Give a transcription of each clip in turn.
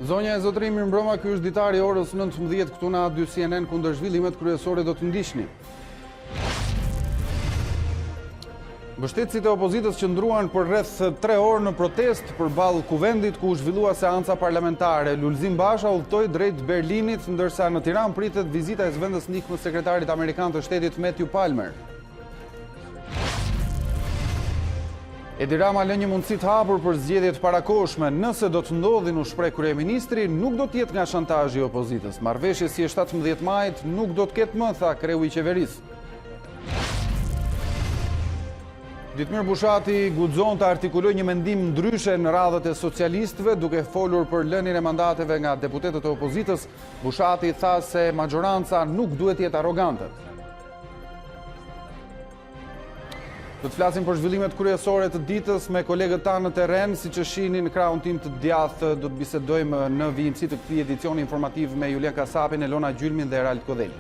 Zonja e zotëri, mirëmbrëma, ky është Ditari orës 19 këtu në A2 CNN kundër zhvillimet kryesore do të ndiqni. Mbështetësit e opozitës qëndruan për rreth 3 orë në protest përballë kuvendit ku u zhvillua seanca parlamentare. Lulzim Basha udhtoi drejt Berlinit, ndërsa në Tiranë pritet vizita e zëvendës ndihmës sekretarit amerikan të shtetit Matthew Palmer. Edi Rama lë një mundësi të hapur për zgjedhjet parakohshme. Nëse do të ndodhin, u shpreh kryeministri, nuk do të jetë nga shantazhi i opozitës. Marrëveshja si e 17 majit nuk do të ketë më, tha kreu i qeverisë. Ditmir Bushati guxon të artikulojë një mendim ndryshe në radhët e socialistëve, duke folur për lënien e mandateve nga deputetët e opozitës. Bushati tha se majoranca nuk duhet të jetë arrogante. Do të flasim për zhvillimet kryesore të ditës me kolegët tanë në terren, siç e shihni në krahun tim të djathtë, do të bisedojmë në vijimësi të këtij edicioni informativ me Julian Kasapin, Elona Gjylmin dhe Erald Kodeli.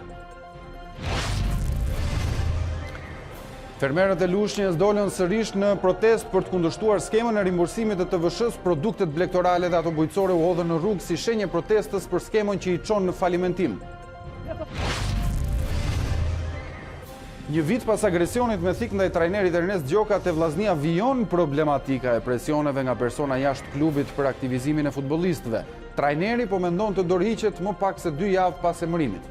Fermerët e Lushnjës dolën sërish në protest për të kundërshtuar skemën e rimbursimit të TVSH-s, produktet blegtorale dhe ato bujqësore u hodhën në rrugë si shenjë protestës për skemën që i çon në falimentim. Një vit pas agresionit me thik ndaj trajnerit Ernest Gjoka te vllaznia vijon problematika e presioneve nga persona jashtë klubit për aktivizimin e futbollistëve. Trajneri po mendon të dorëhiqet më pak se 2 javë pas emërimit.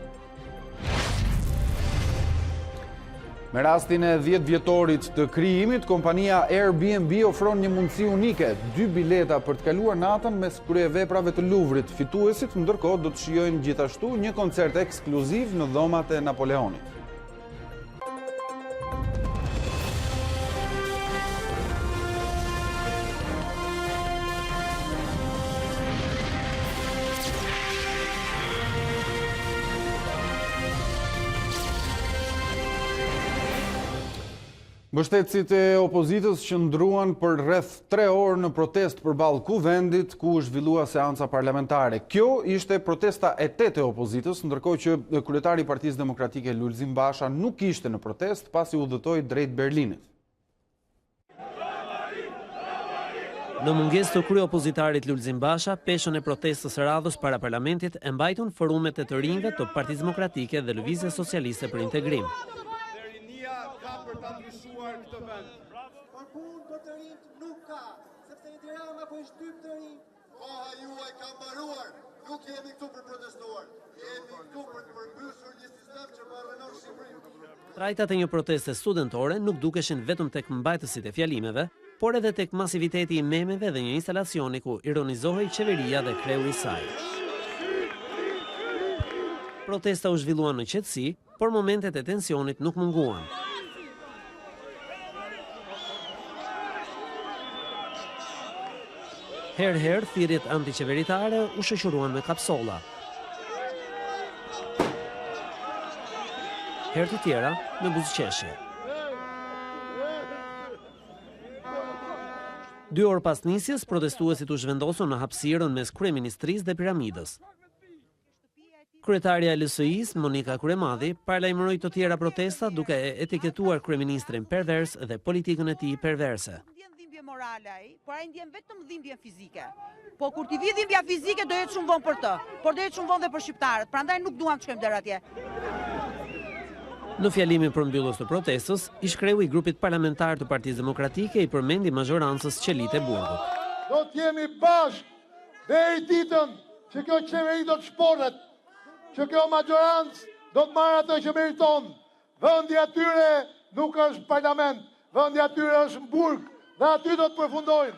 Me rastin e 10 vjetorit të krijimit, kompania Airbnb ofron një mundësi unike, 2 bileta për të kaluar natën mes kryeveprave të Luvrit. Fituesit ndërkohë do të shijojnë gjithashtu një koncert ekskluziv në dhomat e Napoleonit. Mbështetësit e opozitës qëndruan për rreth 3 orë në protest përballë kuvendit ku u zhvillua seanca parlamentare. Kjo ishte protesta e 8 e opozitës, ndërkohë që kryetari i Partisë Demokratike Lulzim Basha nuk ishte në protest pasi udhëtoi drejt Berlinit. Në mungesë të kryeopozitarit Lulzim Basha, peshën e protestës së radhës para parlamentit e mbajtun forumet e të rinjve të Partisë Demokratike dhe Lëvizjes Socialiste për Integrim. Por punë për të rinjt nuk ka, sepse Edi Rama po i shtyp të rinjt. Koha juaj ka mbaruar, nuk jemi këtu për protestuar, jemi këtu për të përmbysur një sistem që po arrenon Shqipërinë. Trajtat e një proteste studentore nuk dukeshin vetëm tek mbajtësit e fjalimeve, por edhe tek masiviteti i memeve dhe një instalacioni ku ironizohej qeveria dhe kreu i saj. Protesta u zhvillua në qetësi, por momentet e tensionit nuk munguan. Herë thirrjet antiqeveritare u shoqëruan me kapsolla. Herë të tjera me buzëqeshje. 2 orë pas nisjes, protestuesit u zhvendosën në hapësirën mes kryeministrisë dhe piramidës. Kryetaria e LSI-s, Monika Kuremadi, paralajmëroi të tjera protesta duke e etiketuar kryeministrin pervers dhe politikën e tij perverse. Morale ai, por ai ndjen vetëm dhimbje fizike. Po kur ti vi dhimbja fizike do jetë shumë vonë për të, por do jetë shumë vonë dhe për shqiptarët. Prandaj nuk duam të shkojmë deri atje. Në fjalimin përmbylljes të protestës, ish kreu i grupit parlamentar të Partisë Demokratike i përmendi majorancës qelit e burgut. Do të jemi bashkë deri ditën që kjo qeveri do të shporet, që kjo majorancë do të marrë atë që meriton. Vendi atyre nuk është parlament, vendi atyre është burg. Dhe aty do të përfundojnë.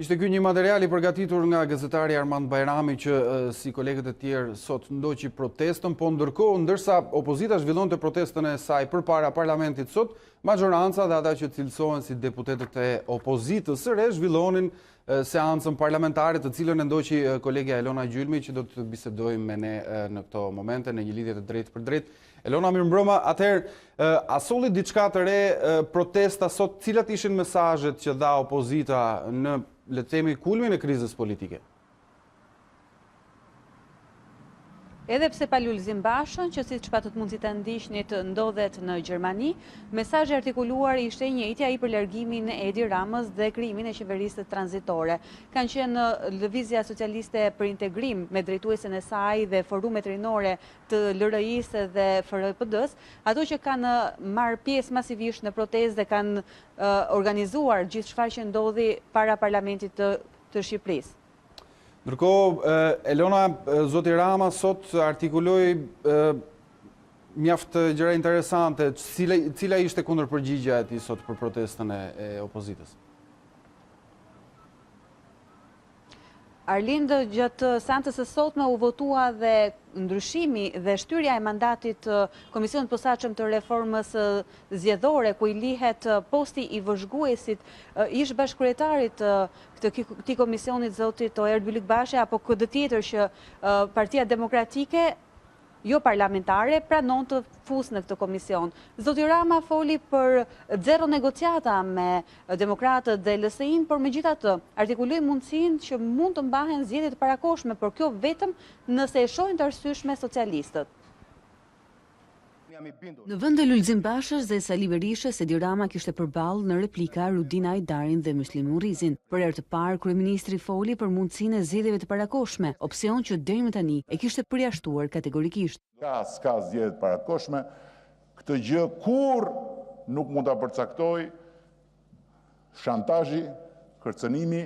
Ishte ky një material i përgatitur nga gazetari Armand Bajrami që si kolegët e tjerë sot ndoqi protestën, po ndërsa opozita zhvillonte protestën e saj përpara parlamentit sot, majoranca dhe ata që cilësohen si deputetët e opozitës së re zhvillonin seancën parlamentare të cilën e ndoqi kolegja Elona Gjylmi që do të bisedojmë me ne në këto momente në një lidhje të drejtë për drejtë. Elona, mirëmbrëma, atëherë a solli diçka të re protesta sot, cilat ishin mesazhet që dha opozita në le të themi kulmin e krizës politike? Edhe pse pa Lulzim Bashën, që siç patët mundësi ta ndiqnit ndodhet në Gjermani, mesazhi artikuluar ishte i njëjti, ai për largimin e Edi Ramës dhe krijimin e qeverisë tranzitore. Kanë qenë Lëvizja Socialiste për Integrim me drejtuesen e saj dhe forumet rinore të LRI-së dhe FRPD-s, ato që kanë marrë pjesë masivisht në protestë dhe kanë organizuar gjithçka që ndodhi para parlamentit të Shqipërisë. Ndërkohë, Elona, zoti Rama sot artikuloi mjaft gjëra interesante. Cila ishte kundërpërgjigjja e tij sot për protestën e opozitës? Arlind, gjatë seancës së sotme u votua dhe ndryshimi dhe shtyrja e mandatit Komisionit Posaçëm të Reformës Zgjedhore, ku i lihet posti i vëzhguesit ish bashkëkryetarit të këtij komisionit, zotit Erbyll Bashe, apo këtë tjetër që Partia Demokratike jo parlamentare pranon të fusë në këtë komision. Zoti Rama foli për zero negociata me demokratët dhe LSI-n, por megjithatë artikuloi mundësinë që mund të mbahen zgjedhje të parakoshme, por kjo vetëm nëse e shohin të arsyeshme socialistët. Në vend të Lulzim Bashës dhe Sali Berishës, Edi Rama kishte përballë në replika Rudina Ajdarin dhe Muslimin Urrizin. Për herë të parë, kryeministri foli për mundësinë e zgjedhjeve të parakoshme, opsion që deri më tani e kishte përjashtuar kategorikisht. S'ka zgjedhje të parakoshme, këtë gjë kur nuk mund ta përcaktoj shantazhi, kërcënimi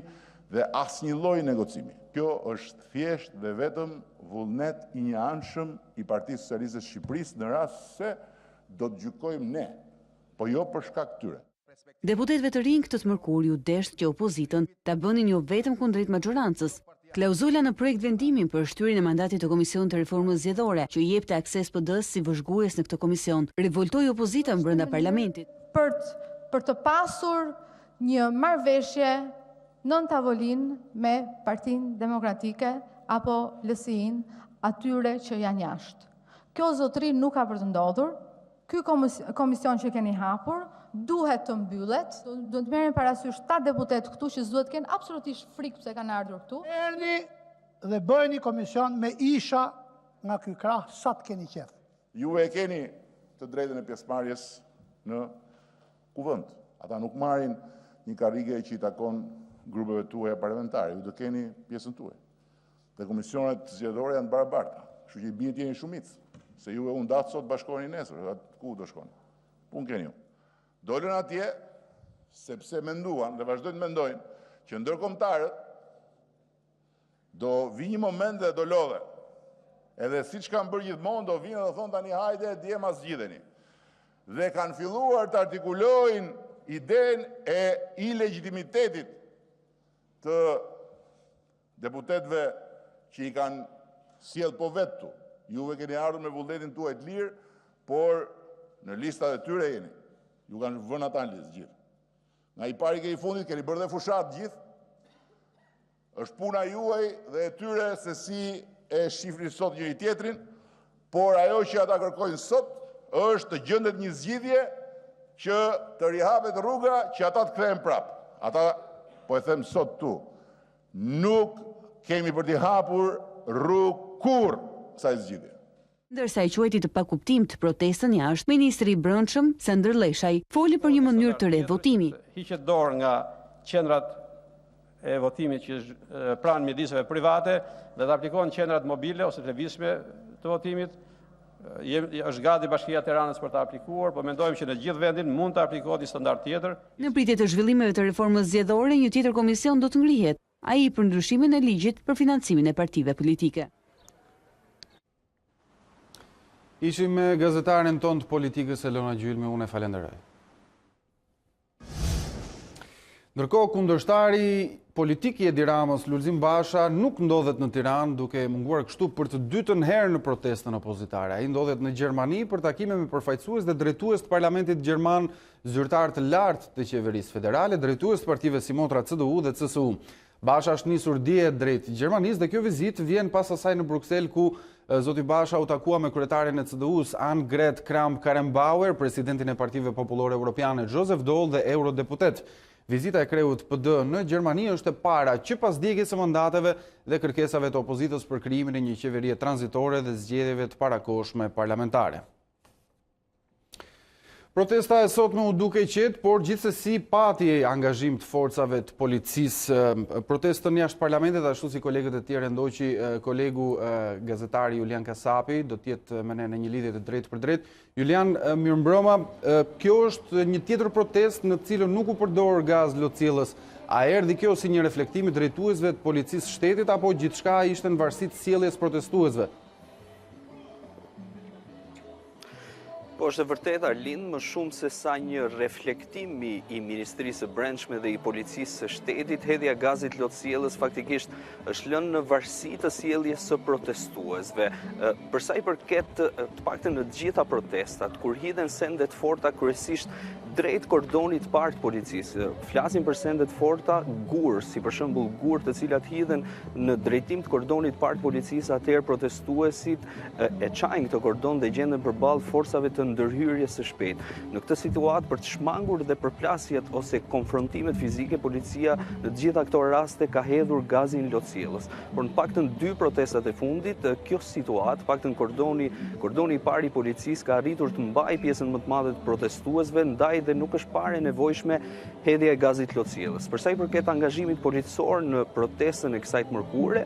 dhe asnjë lloj negocimi. Kjo është thjesht dhe vetëm vullnet i njëanshëm i Partisë Socialiste të Shqipërisë në rast se do të gjykojmë ne, po jo për shkak të tyre. Deputetëve të rinj këtë të mërkur ju desht që opozitën ta bënin jo vetëm kundrejt maxhorancës. Klauzula në projekt vendimin për shtyrjen e mandatit të Komisionit të Reformës Zgjedhore, që i jepte akses PD-s si vëzhgues në këtë komision, revoltoi opozitën brenda parlamentit. Për të pasur një marrëveshje nën tavolinë me Partinë Demokratike apo LSI-n atyre që janë jashtë. Kjo zotëri nuk ka për të ndodhur. Ky komision që keni hapur duhet të mbyllet. Do të merrem parasysh 7 deputet këtu që duhet të kenë absolutisht frikë pse kanë ardhur këtu. Erni dhe bëjni komision me isha nga ky krah sa të keni qef. Ju e keni të drejtën e pjesëmarrjes në kuvend. Ata nuk marrin një karrige që i takon grupeve tuaja parlamentare, ju do keni pjesën tuaj. Dhe komisionet zgjedhore janë barabarta, kështu që i bie të jeni shumicë, se ju e unë datë sot bashkoheni nesër, ku do shkoni? Pun keni ju. Dolën atje, sepse menduan dhe vazhdojnë mendojnë që ndërkombëtarët do vi një moment dhe do lodhe. Edhe siç kanë bërë gjithmonë, do vinë dhe thonë tani hajde, djema zgjidheni. Dhe kanë filluar të artikulojnë idenë e ilegitimitetit të deputetëve që i kanë sjell po vetë tu. Juve keni ardhur me vullnetin tuaj të lirë, por në listat e tyre jeni. Ju kanë vënë ata në listë gjithë. Nga i pari ke i fundit keni bërë dhe fushat gjithë. Është puna juaj dhe e tyre se si e shifrin sot njëri tjetrin, por ajo që ata kërkojnë sot është të gjendet një zgjidhje që të rihapet rruga që ata të kthehen prapë. Ata, po e them sot tu, nuk kemi për t'i hapur rrugë kur kësaj zgjidhje. Ndërsa i quajti të pakuptimt protestën jashtë, ministri i Brendshëm, Sandër Leshaj, foli për një mënyrë të re votimi. Hiqet dorë nga qendrat e votimit që pranë mjediseve private dhe të aplikohen qendrat mobile ose lëvizshme të votimit. Është gati Bashkia e Tiranës për të aplikuar, por mendojmë që në gjithë vendin mund të aplikohet një standard tjetër. Në pritje të zhvillimeve të reformës zgjedhore, një tjetër komision do të ngrihet, ai për ndryshimin e ligjit për financimin e partive politike. Ishim me gazetaren ton të politikës Elona Gjylmi, unë e falenderoj. Ndërkohë, kundërshtari politik i Edi Ramës, Lulzim Basha, nuk ndodhet në Tiranë duke munguar kështu për të dytën herë në protestën opozitare. Ai ndodhet në Gjermani për takime me përfaqësues dhe drejtues të Parlamentit Gjerman, zyrtar të lartë të qeverisë federale, drejtues të partive si motra CDU dhe CSU. Basha është nisur dje drejt Gjermanisë dhe kjo vizitë vjen pas asaj në Bruksel ku zoti Basha u takua me kryetarin e CDU-s Annegret Kramp-Karrenbauer, presidentin e Partive Popullore Europiane Joseph Daul dhe eurodeputet. Vizita e kreut PD në Gjermani është e para që pas djegjes së mandateve dhe kërkesave të opozitës për krijimin e një qeverie tranzitore dhe zgjedhjeve të parakohshme parlamentare. Protesta e sotme u duke qetë, por gjithsesi pati angazhim të forcave të policisë. Protestën jashtë parlamentit, ashtu si kolegët e tjerë ndoqi kolegu gazetari Julian Kasapi, do të jetë me ne në një lidhje të drejtë për drejtë. Julian, mirëmbrëma, kjo është një tjetër protestë në cilën nuk u përdor gaz lotësielës. A erdhi kjo si një reflektim i drejtuesve të policisë shtetit apo gjithçka ishte në varësi të sjelljes protestuesve? Po është e vërtet, Arlind, më shumë se sa një reflektimi i Ministrisë së Brendshme dhe i Policisë së Shtetit, hedhja gazit lotësielës faktikisht është lënë në varësi të sjelljes së protestuesve. Përsa i përket të paktën në të gjitha protestat, kur hidhen sendet forta kryesisht drejt kordonit të parë të policisë. Flasim për sendet forta gur, si për shembull gur të cilat hidhen në drejtim të kordonit të parë të policisë, atëherë protestuesit e çajnë këtë kordon dhe gjenden përballë forcave të ndërhyrjes së shpejtë. Në këtë situatë për të shmangur dhe përplasjet ose konfrontimet fizike, policia në të gjitha këto raste ka hedhur gazin lotësielës. Por në paktën dy protestat e fundit, kjo situatë, paktën kordoni i parë i policisë ka arritur të mbajë pjesën më të madhe të protestuesve, ndaj dhe nuk është parë nevojshme hedhja e gazit lotësielës. Për sa i përket angazhimit policor në protestën e kësaj të mërkure,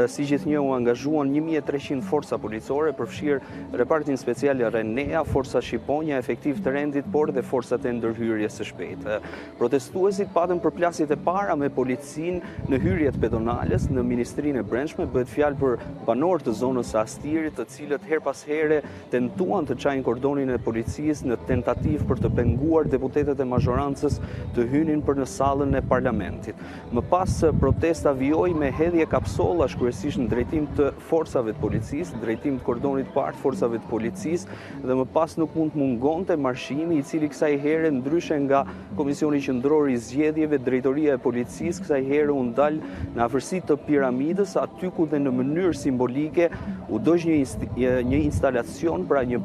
si gjithnjë u angazhuan 1300 forca policore, përfshirë repartin special Renea, forca Shqiponja, efektiv të rendit, por dhe forcat e ndërhyrjes së shpejtë. Protestuesit patën përplasjet e para me policinë në hyrjet pedonales në Ministrinë e Brendshme, bëhet fjalë për banorë të zonës së Astirit, të cilët her pas here tentuan të çajnë kordonin e policisë në tentativë për të penguar deputetet e mazhorancës të hynin për në sallën e parlamentit. Më pas protesta vijoi me hedhje kapsollash kryesisht në drejtim të forcave të policisë, drejtim të kordonit parë të forcave të policisë dhe më pas nuk mund të mungonte marshimi i cili kësaj here ndryshe nga Komisioni Qendror i Zgjedhjeve, drejtoria e policisë kësaj here u ndal në afërsi të piramidës, aty ku dhe në mënyrë simbolike u doq një instalacion, pra një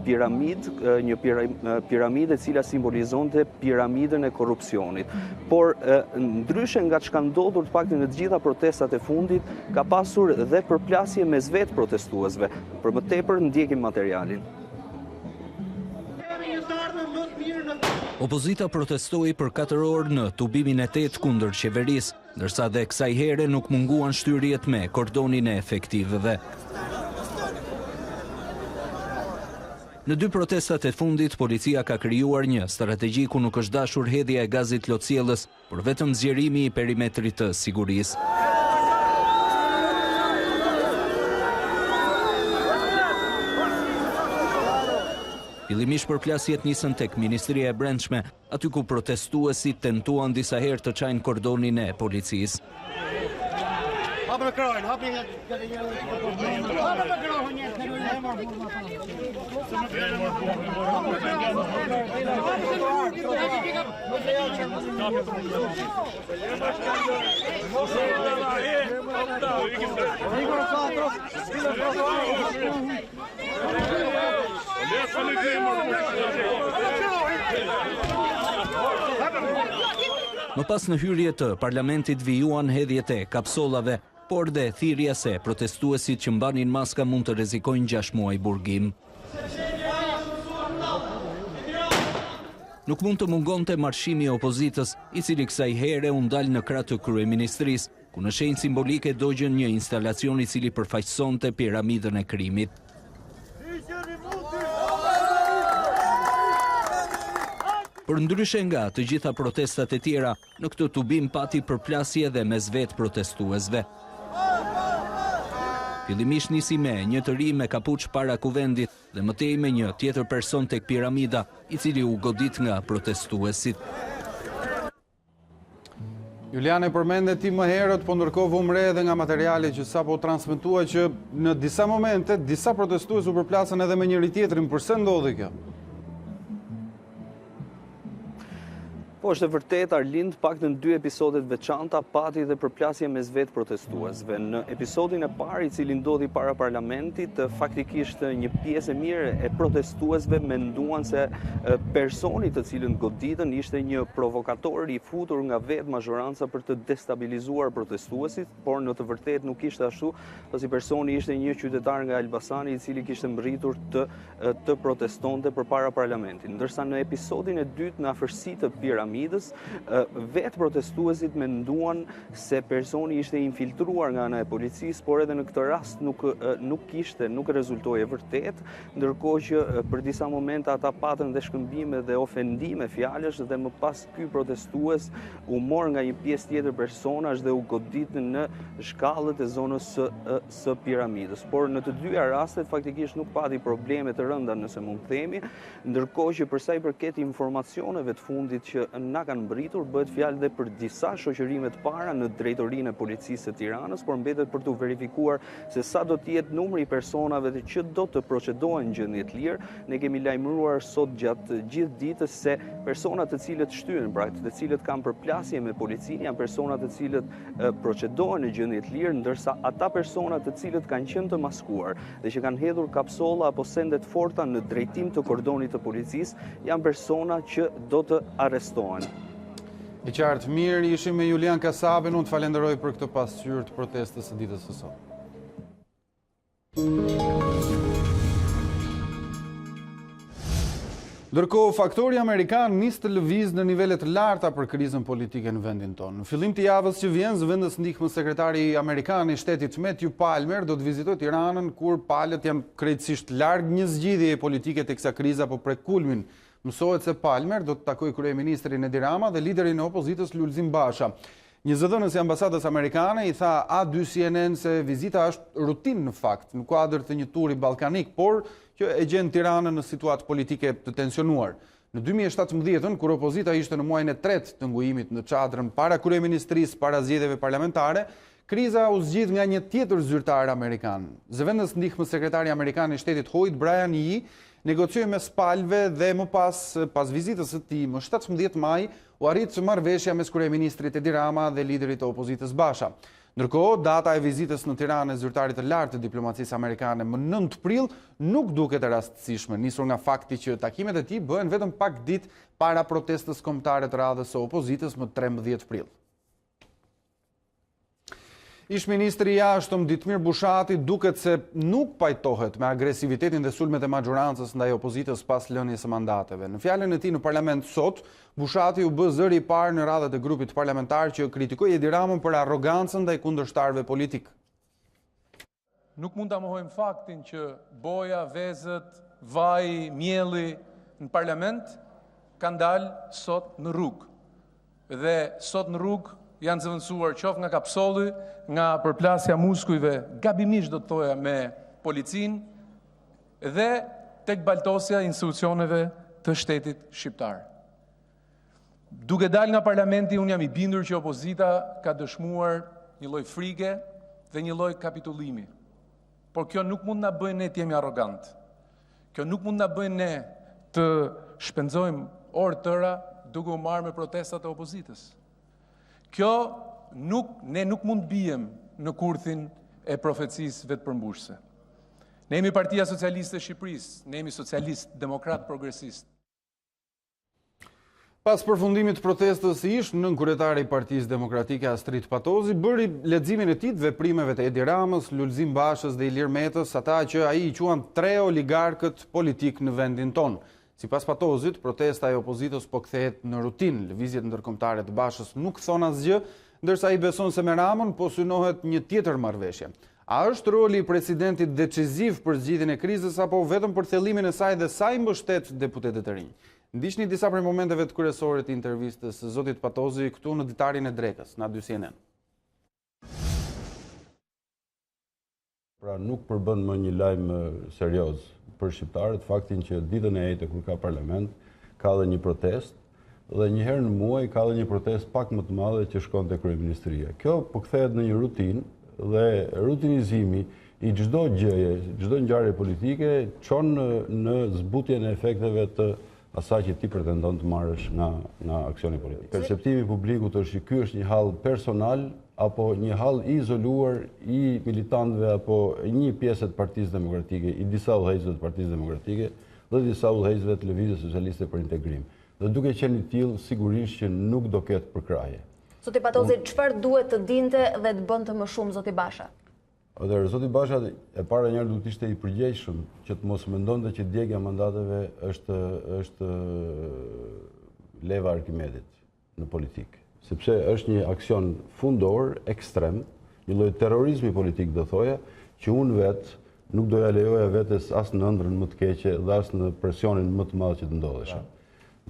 piramidë e cila simbolizonte piramidën e korrupsionit. Por ndryshe nga çka ndodhur të paktën në të gjitha protestat e fundit, ka pasur dhe përplasje mes vetë protestuesve. Për më tepër ndjekim materialin. Opozita protestoi për 4 orë në tubimin e 8 kundër qeverisë, ndërsa dhe kësaj here nuk munguan shtyrjet me kordonin e efektivëve. Në dy protestat e fundit, policia ka krijuar një strategji ku nuk është dashur hedhja e gazit lotësielës, por vetëm zgjerimi i perimetrit të sigurisë. Fillimisht përplasjet nisën tek Ministria e Brendshme, aty ku protestuesit tentuan disa herë të çajnë kordonin e policisë. Më pas në hyrje të parlamentit vijuan hedhjet e kapsollave, por dhe thirrja se protestuesit që mbanin maska mund të rrezikojnë 6 muaj burgim. Nuk mund të mungonte marshimi i opozitës, i cili kësaj here u ndal në krah të kryeministrisë, ku në shenjë simbolike dogjën një instalacion i cili përfaqësonte piramidën e krimit. Për ndryshe nga të gjitha protestat e tjera, në këtë tubim pati përplasje dhe mes vetë protestuesve. Fillimisht nisi me një të ri me kapuç para kuvendit dhe mëtej me një tjetër person tek piramida, i cili u godit nga protestuesit. Juliane, përmende ti më herët, po ndërkohë vëmë re edhe nga materiale që sapo transmetua që në disa momente, disa protestues u përplasën edhe me njëri tjetrin. Përse ndodhi kjo? Po, është e vërtet, Arlind, paktën 2 episodet veçanta pati dhe përplasje mes vetë protestuesve. Në episodin e parë, i cili ndodhi para parlamentit, faktikisht një pjesë e mirë e protestuesve menduan se personi të cilën goditën ishte një provokator i futur nga vetë mazhoranca për të destabilizuar protestuesit, por në të vërtet nuk ishte ashtu, pasi personi ishte një qytetar nga Elbasani i cili kishte mbërritur të protestonte përpara parlamentit. Ndërsa në episodin e dytë në afërsi të piramidës, vetë protestuesit menduan se personi ishte infiltruar nga ana e policisë, por edhe në këtë rast nuk rezultoi e vërtet, ndërkohë që për disa momente ata patën dhe shkëmbime dhe ofendime fjalësh dhe më pas ky protestues u mor nga një pjesë tjetër personash dhe u goditën në shkallët e zonës së piramidës. Por në të dyja rastet faktikisht nuk pati probleme të rënda nëse mund të themi, ndërkohë që për sa i përket informacioneve të fundit që na kanë mbritur, bëhet fjalë dhe për disa shoqërime të para në drejtorinë e policisë së Tiranës, por mbetet për të verifikuar se sa do të jetë numri i personave që do të procedohen në gjendje të lirë. Ne kemi lajmëruar sot gjatë gjithë ditës se personat të cilët shtyhen, pra të cilët kanë përplasje me policinë, janë personat të cilët procedohen në gjendje të lirë, ndërsa ata personat të cilët kanë qenë të maskuar dhe që kanë hedhur kapsolla apo sende të forta në drejtim të kordonit të policisë, janë persona që do të arrestohen. I qartë, mirë, ishim me Julian Kasabin, unë të falenderoj për këtë pasqyrë të protestës së ditës së sotme. Ndërkohë, faktori amerikan nis të lëviz në nivelet larta për krizën politike në vendin tonë. Në fillim të javës që vjen, zëvendës ndihmës sekretari amerikan i shtetit Matthew Palmer do të vizitojë Tiranën, kur palët janë krejtësisht larg një zgjidhje politike teksa kriza po prek kulmin. Mësohet se Palmer do të takojë kryeministrin Edi Rama dhe liderin e opozitës Lulzim Basha. Një zëdhënës i ambasadës amerikane i tha A2 CNN se vizita është rutinë në fakt, në kuadër të një turi ballkanik, por që e gjen Tiranën në situatë politike të tensionuar. Në 2017, kur opozita ishte në muajin e 3 të ngujimit në çadrën para kryeministrisë para zgjedhjeve parlamentare, kriza u zgjidh nga një tjetër zyrtar amerikan. Zëvendës ndihmës sekretari amerikan i shtetit Hoyt Brian Yee negocioi mes palëve dhe më pas vizitës së tij më 17 maj u arrit marrëveshja mes kryeministrit Edi Rama dhe liderit të opozitës Basha. Ndërkohë, data e vizitës në Tiranë e zyrtarit të lartë të diplomacisë amerikane më 9 prill nuk duket e rastësishme, nisur nga fakti që takimet e tij bëhen vetëm pak ditë para protestës kombëtare të radhës së opozitës më 13 prill. Ish-ministri i jashtëm Ditmir Bushati duket se nuk pajtohet me agresivitetin dhe sulmet e majorancës ndaj opozitës pas lënies së mandateve. Në fjalën e tij në parlament sot, Bushati u bë zëri i parë në radhët e grupit parlamentar që kritikoi Edi Ramën për arrogancën ndaj kundërshtarëve politik. Nuk mund ta mohojmë faktin që boja, vezët, vaji, mielli në parlament kanë dalë sot në rrugë. Dhe sot në rrugë janë zëvendësuar qoftë nga kapsolli, nga përplasja muskujve, gabimisht do të thoja me policinë dhe tek baltosja institucioneve të shtetit shqiptar. Duke dalë nga parlamenti, unë jam i bindur që opozita ka dëshmuar një lloj frike dhe një lloj kapitulimi. Por kjo nuk mund na bëjë ne të jemi arrogant. Kjo nuk mund na bëjë ne të shpenzojmë orë tëra duke u marrë me protestat e opozitës. Ne nuk mund bijem në kurthin e profecisë vetëpërmbushse. Ne jemi Partia Socialiste e Shqipërisë, ne jemi socialist, demokrat, progresist. Pas përfundimit të protestës ish, nënkurietari i Partisë Demokratike Astrid Patozi bëri leximin e tij të veprimeve të Edi Ramës, Lulzim Bashës dhe Ilir Metës, ata që ai i quan 3 oligarkët politik në vendin tonë. Sipas Patozit, protesta e opozitës po kthehet në rutinë. Lëvizjet ndërkombëtare të Bashës nuk thon asgjë, ndërsa ai beson se me Ramën po synohet një tjetër marrëveshje. A është roli i presidentit deciziv për zgjidhjen e krizës apo vetëm për thellimin e saj dhe sa i mbështet deputetët e rinj? Ndiqni disa prej momenteve të kryesorit të intervistës së zotit Patozi këtu në Ditarin e Drekës, në A2 CNN. Pra nuk përbën më një lajm serioz për shqiptarët faktin që ditën e 8 kur ka parlament ka dhe një protest dhe një herë në muaj ka dhe një protest pak më të madhe që shkon te kryeministria. Kjo po kthehet në një rutinë dhe rutinizimi i çdo gjëje, çdo ngjarje politike çon në zbutjen e efekteve të asaj që ti pretendon të marrësh nga aksioni politik. Perceptimi i publikut është që ky është një hall personal apo një hall i izoluar i militantëve apo një pjesë të Partisë Demokratike, i disa udhëheqësve të Partisë Demokratike dhe disa udhëheqësve të Lëvizjes Socialiste për Integrim. Dhe duke qenë i tillë, sigurisht që nuk do ketë përkraje. Zoti Patozi, çfarë duhet të dinte dhe të bënte më shumë zoti Basha? Zoti Basha e para njëherë duhet ishte i përgjegjshëm që të mos mendonte që djegja mandateve është leva Arkimedit në politikë, sepse është një aksion fundor, ekstrem, një lloj terrorizmi politik do thoja, që unë vetë nuk doja lejoja vetes as në ëndrrën më të keqe dhe as në presionin më të madh që të ndodhesha.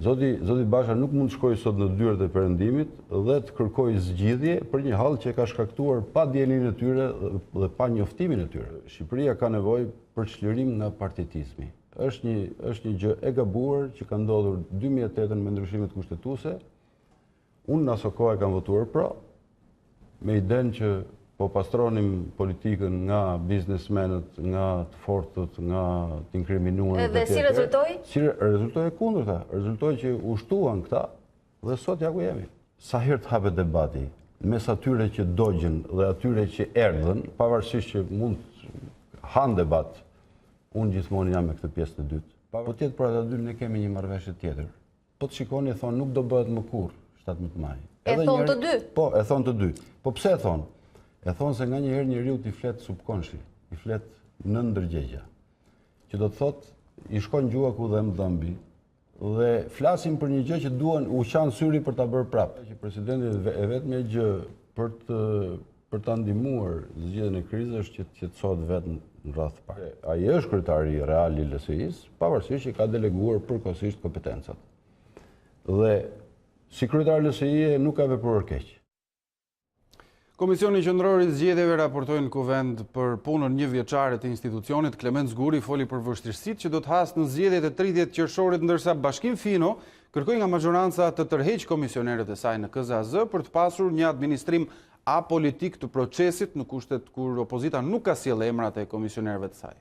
Zoti Basha nuk mund të shkojë sot në dyert e perëndimit dhe të kërkojë zgjidhje për një hall që ka shkaktuar pa dijenin e tyre dhe pa njoftimin e tyre. Shqipëria ka nevojë për çlirim nga partitizmi. Është një gjë e gabuar që ka ndodhur 2008 me ndryshimet kushtetuese. Unë në aso kohë kam votuar pro, me idenë që po pastronim politikën nga biznesmenët, nga të fortët, nga të inkriminuar. Dhe si rezultoi? Si rezultoi e kundërta. Rezultoi që u shtuan këta dhe sot ja ku jemi. Sa herë të hapet debati mes atyre që dogjën dhe atyre që erdhën, pavarësisht që mund të hanë debat, unë gjithmonë jam me këtë pjesë të dytë. Po tjetër për ata dy ne kemi një marrëveshje tjetër. Po të shikoni e thonë nuk do bëhet më kurrë 17 maj. E thonë të dy? Po, e thonë të dy. Po pse e thonë? E thonë se nga njëherë njeriu t'i flet subkonshi, i flet në ndërgjegja. Që do të thotë i shkon gjua ku dhe më dhëmbi dhe flasim për një gjë që duan u qanë syri për ta bërë prapë. Që presidenti e vetme gjë për ta ndihmuar zgjedhjen e krizës është që të qetësohet vetë në radhë të parë. Ai është kryetari real i LSI-s, pavarësisht që ka deleguar përkohësisht kompetencat. Dhe si kryetari i LSI nuk ka vepruar keq. Komisioni Qendror i Zgjedhjeve raportoi në Kuvend për punën një vjeçare të institucionit. Klement Zguri foli për vështirësitë që do të hasë në zgjedhjet e 30 qershorit, ndërsa Bashkim Fino kërkoi nga majoranca të tërheqë komisionerët e saj në KZAZ për të pasur një administrim apolitik të procesit në kushtet kur opozita nuk ka sjellë emrat e komisionerëve të saj.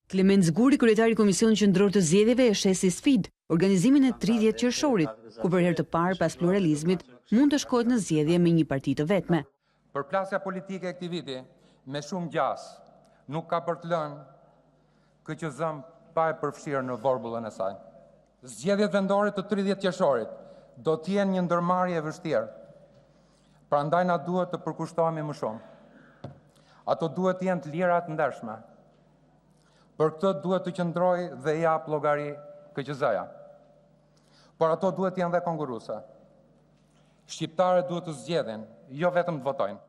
Klement Zguri, kryetari i Komisionit Qendror të Zgjedhjeve, e shesi sfidë organizimin e 30 qershorit, ku për herë të parë pas pluralizmit mund të shkohet në zgjedhje me një parti të vetme. Përplasja politike e këtij viti me shumë gjas nuk ka për të lënë KQZ-n pa e përfshirë në vorbullën e saj. Zgjedhjet vendore të 30 qershorit do të jenë një ndërmarrje e vështirë. Prandaj na duhet të përkushtohemi më shumë. Ato duhet të jenë të lira të ndershme. Për këtë duhet të qëndrojë dhe jap llogari KQZ-ja. Por ato duhet të jenë dhe kongruese. Shqiptarët duhet të zgjedhin, jo vetëm të votojnë.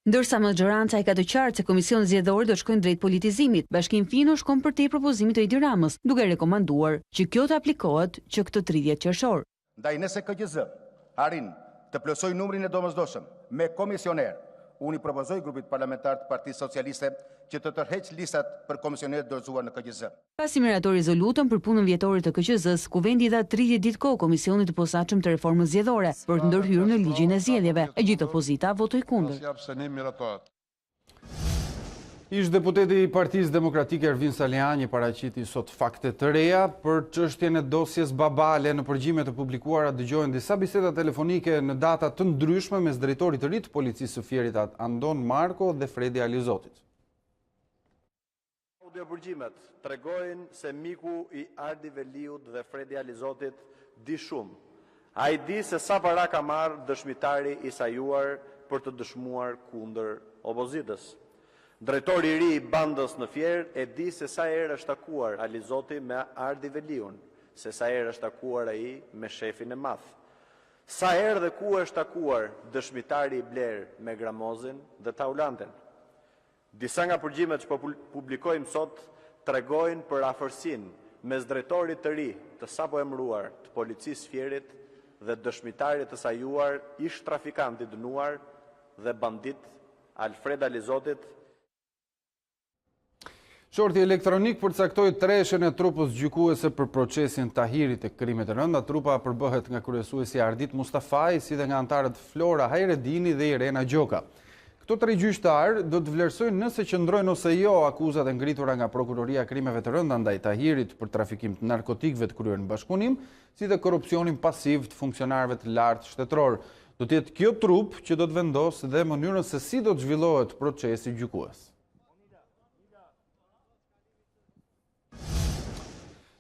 Ndërsa majoranca e ka të qartë se Komisioni Zgjedhor do shkojnë drejt politizimit, Bashkim Fino shkon përtej propozimit të Edi Ramës, duke rekomanduar që kjo të aplikohet që këtë 30 qershor. Ndaj nëse KQZ arrin të plotësojë numrin e domosdoshëm me komisioner, unë i propozoj grupit parlamentar të Partisë Socialiste që të tërheqë listat për komisionerët dorëzuar në KQZ. Pasi miratori rezolutën për punën vjetore të KQZ-s, Kuvendi dha 30 ditë kohë Komisionit të Posaçëm të Reformës Zgjedhore për të ndërhyrë në ligjin e zgjedhjeve. E gjithë opozita votoi kundër. Ish deputeti i Partisë Demokratike Ervin Saliani paraqiti sot fakte të reja për çështjen e dosjes Babale. Në përgjigje të publikuara dëgjohen disa biseda telefonike në data të ndryshme mes drejtorit të ri të policisë së Fierit Andon Marko dhe Fredi Alizotit. Audiopërgjimet tregojnë se miku i Ardi Veliut dhe Fredi Alizotit di shumë. Ai di se sa para ka marrë dëshmitari i sajuar për të dëshmuar kundër opozitës. Drejtori i ri i bandës në Fier e di se sa herë është takuar Alizoti me Ardi Veliun, se sa herë është takuar ai me shefin e madh. Sa herë dhe ku është takuar dëshmitari i Bler me Gramozin dhe Taulanten. Disa nga përgjimet që publikojmë sot tregojnë për afërsinë mes drejtorit të ri të sapo emëruar të policisë Fierit dhe dëshmitarit të sajuar ish trafikanti dënuar dhe bandit Alfred Alizotit. Qorti elektronik përcaktoi treshën e trupës gjykuese për procesin Tahirit e krimet e rënda. Trupa përbëhet nga kryesuesi Ardit Mustafaj, si dhe nga antarët Flora Hajredini dhe Irena Gjoka. Këto 3 gjyqtarë do të vlerësojnë nëse qëndrojnë ose jo akuzat e ngritura nga Prokuroria e Krimeve të Rënda ndaj Tahirit për trafikim të narkotikëve të kryer në bashkëpunim, si dhe korrupsionin pasiv të funksionarëve të lartë shtetëror. Do të jetë kjo trup që do të vendosë dhe mënyrën se si do të zhvillohet procesi gjykues.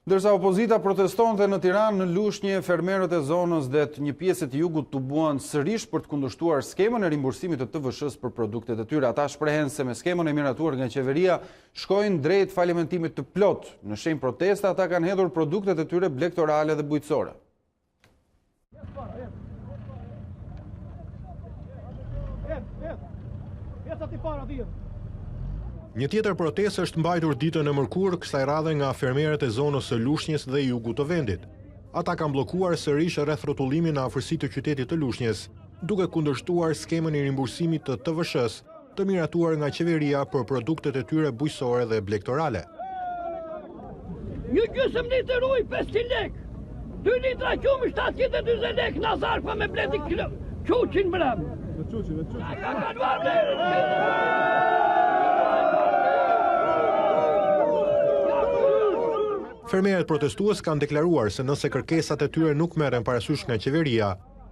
Ndërsa opozita protestonte në Tiranë, në Lushnjë, fermerët e zonës dhe të një pjesë të jugut tubuan sërish për të kundërshtuar skemën e rimbursimit të TVSH-s për produktet e tyre. Ata shprehen se me skemën e miratuar nga qeveria shkojnë drejt falimentimit të plot. Në shenjë proteste, ata kanë hedhur produktet e tyre blegtorale dhe bujqësore. Një tjetër protestë është mbajtur ditën e mërkurë, kësaj radhe nga fermerët e zonës së Lushnjës dhe jugut të vendit. Ata kanë bllokuar sërish rreth rrotullimin në afërsi të qytetit të Lushnjës, duke kundërshtuar skemën e rimbursimit të TVSH-s, të miratuar nga qeveria për produktet e tyre bujqësore dhe blegtorale. Një gjysmë litër ujë 500 lek, 2 litra qumë 740 lek, na zarfa me bleti quqin brem. Fermerët protestues kanë deklaruar se nëse kërkesat e tyre nuk merren parasysh nga qeveria,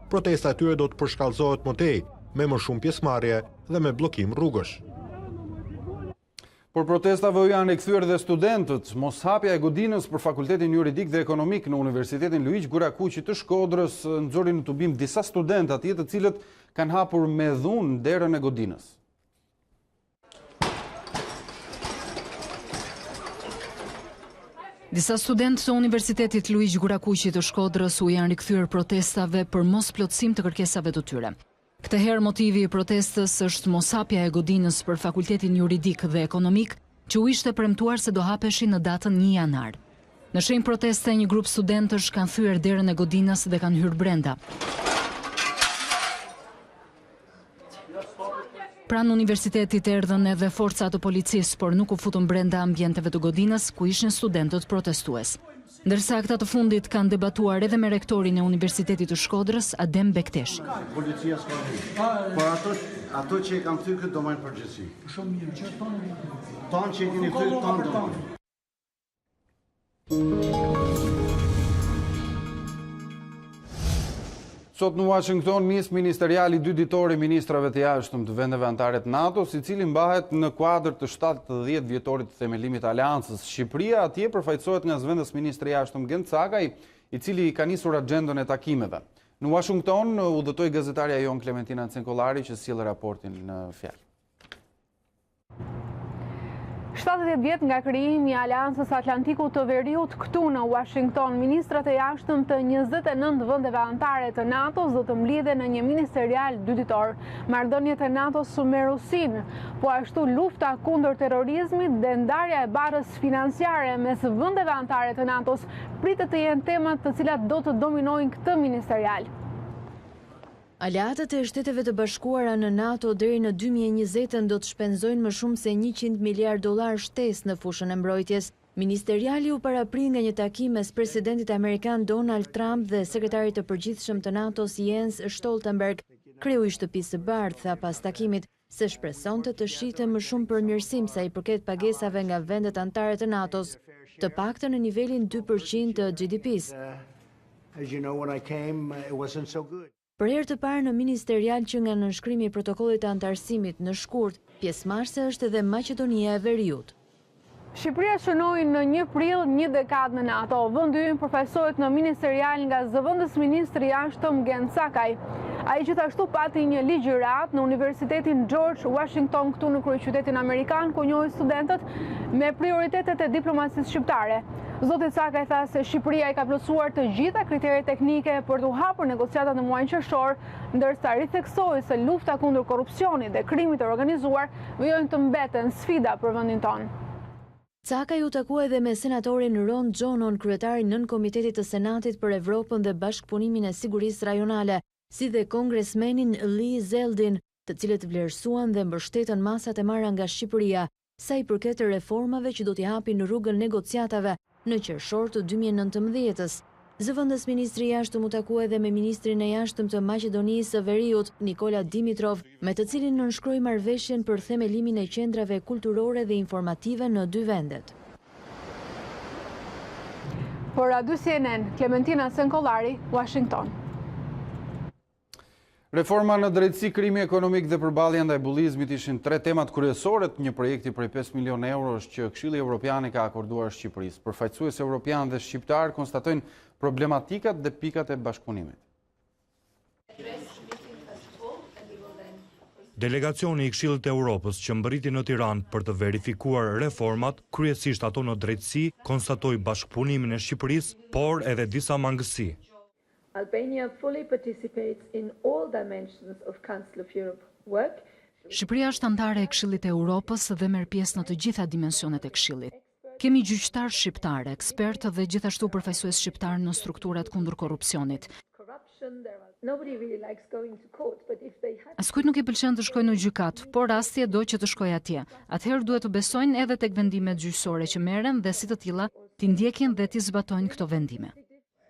protesta e tyre do të përshkallëzohet më tej, me më shumë pjesëmarrje dhe me bllokim rrugësh. Por protestave u janë kthyer dhe studentët. Moshapja e godinës për Fakultetin Juridik dhe Ekonomik në Universitetin Luiq Gurakuqi të Shkodrës nxori në tubim disa studentë atje, të cilët kanë hapur me dhunë derën e godinës. Disa studentë të Universitetit Luiq Gurakuqi të Shkodrës u janë rikthyer protestave për mos plotësim të kërkesave të tyre. Këtë herë motivi i protestës është moshapja e godinës për Fakultetin Juridik dhe Ekonomik, që u ishte premtuar se do hapeshin në datën 1 janar. Në shenjë proteste, një grup studentësh kanë thyer derën e godinës dhe kanë hyrë brenda. Pranë universitetit erdhën edhe forcat të policisë, por nuk u futën brenda ambienteve të godinës ku ishin studentët protestues. Ndërsa këta të fundit kanë debatuar edhe me rektorin e Universitetit të Shkodrës, Adem Bektesh. Policia s'ka hyrë, por ato që e kanë thyrë këtë do marrin përgjegjësi. Shumë mirë, që tonë që e keni thyrë tonë do marrin. Sot në Washington nis ministeriali 2 ditori ministrave të jashtëm të vendeve anëtare të NATO-s, i cili mbahet në kuadër të 70 vjetorit të themelimit të aleancës. Shqipëria atje përfaqësohet nga zëvendës ministri i jashtëm Gent Cakaj, i cili ka nisur agjendën e takimeve. Në Washington udhëtoi gazetarja jon Klementina Cenkollari që sjell raportin në fjalë. 70 vjet nga krijimi i Aleancës Atlantikut të Veriut, këtu në Washington, ministrat e jashtëm të 29 vendeve anëtare të NATO-s do të mblidhen në një ministerial 2 ditor. Marrëdhëniet e NATO-s me Rusinë, po ashtu lufta kundër terrorizmit dhe ndarja e barrës financiare mes vendeve anëtare të NATO-s pritet të jenë temat të cilat do të dominojnë këtë ministerial. Aleatët e Shteteve të Bashkuara në NATO deri në 2020 do të shpenzojnë më shumë se $100 miliard shtesë në fushën e mbrojtjes. Ministeriali u parapri nga një takim mes presidentit amerikan Donald Trump dhe sekretarit të përgjithshëm të NATO-s Jens Stoltenberg. Kreu i Shtëpisë së Bardhë tha pas takimit se shpresonte të shite më shumë përmirësim sa i përket pagesave nga vendet anëtare të NATO-s, të paktën në nivelin 2% të GDP-s. Për herë të parë në ministerial që nga nënshkrimi i protokollit të antarësimit në shkurt, pjesëmarrëse është edhe Maqedonia e Veriut. Shqipëria shënoi në 1 prill një dekadë në NATO. Vendi ynë përfaqësohet në ministerial nga zëvendës ministri i jashtëm Gent Cakaj. Ai gjithashtu pati një ligjërat në Universitetin George Washington këtu në kryeqytetin amerikan, ku njohi studentët me prioritetet e diplomacisë shqiptare. Zoti Cakaj tha se Shqipëria i ka plotësuar të gjitha kriteret teknike për të hapur negociatat në muajin qershor, ndërsa ritheksoi se lufta kundër korrupsionit dhe krimit të organizuar vijojnë të mbeten sfida për vendin tonë. Cakaj u takua edhe me senatorin Ron Johnson, kryetarin nën komitetit të Senatit për Evropën dhe bashkëpunimin e sigurisë rajonale, si dhe kongresmenin Lee Zeldin, të cilët vlerësuan dhe mbështetën masat e marra nga Shqipëria, sa i përket të reformave që do t'i hapin rrugën negociatave në qershor të 2019-s. Zëvendës ministri i jashtëm u takua edhe me ministrin e jashtëm të Maqedonisë së Veriut, Nikola Dimitrov, me të cilin nënshkroi marrëveshjen për themelimin e qendrave kulturore dhe informative në dy vendet. Për Radio CNN, Klementina Senkollari, Washington. Reforma në drejtësi, krimi ekonomik dhe përballja ndaj bullizmit ishin tre temat kryesore të një projekti prej 5 milion eurosh që Këshilli Evropian ka akorduar Shqipërisë. Përfaqësues evropian dhe shqiptar konstatojnë problematikat dhe pikat e bashkëpunimit. Delegacioni i Këshillit të Evropës që mbërriti në Tiranë për të verifikuar reformat, kryesisht ato në drejtësi, konstatoi bashkëpunimin e Shqipërisë, por edhe disa mangësi. Albania fully participates in all dimensions of Council of Europe work. Shqipëria është anëtare e Këshillit të Europës dhe merr pjesë në të gjitha dimensionet e Këshillit. Kemi gjyqtar shqiptar, ekspertë dhe gjithashtu përfaqësues shqiptar në strukturat kundër korrupsionit. Askujt nuk I pëlqen të shkojë në gjykat, por rasti e do që të shkojë atje. Atëherë duhet të besojnë edhe tek vendimet gjyqësore që merren dhe si të tilla t'i ndjekin dhe t'i zbatojnë këto vendime.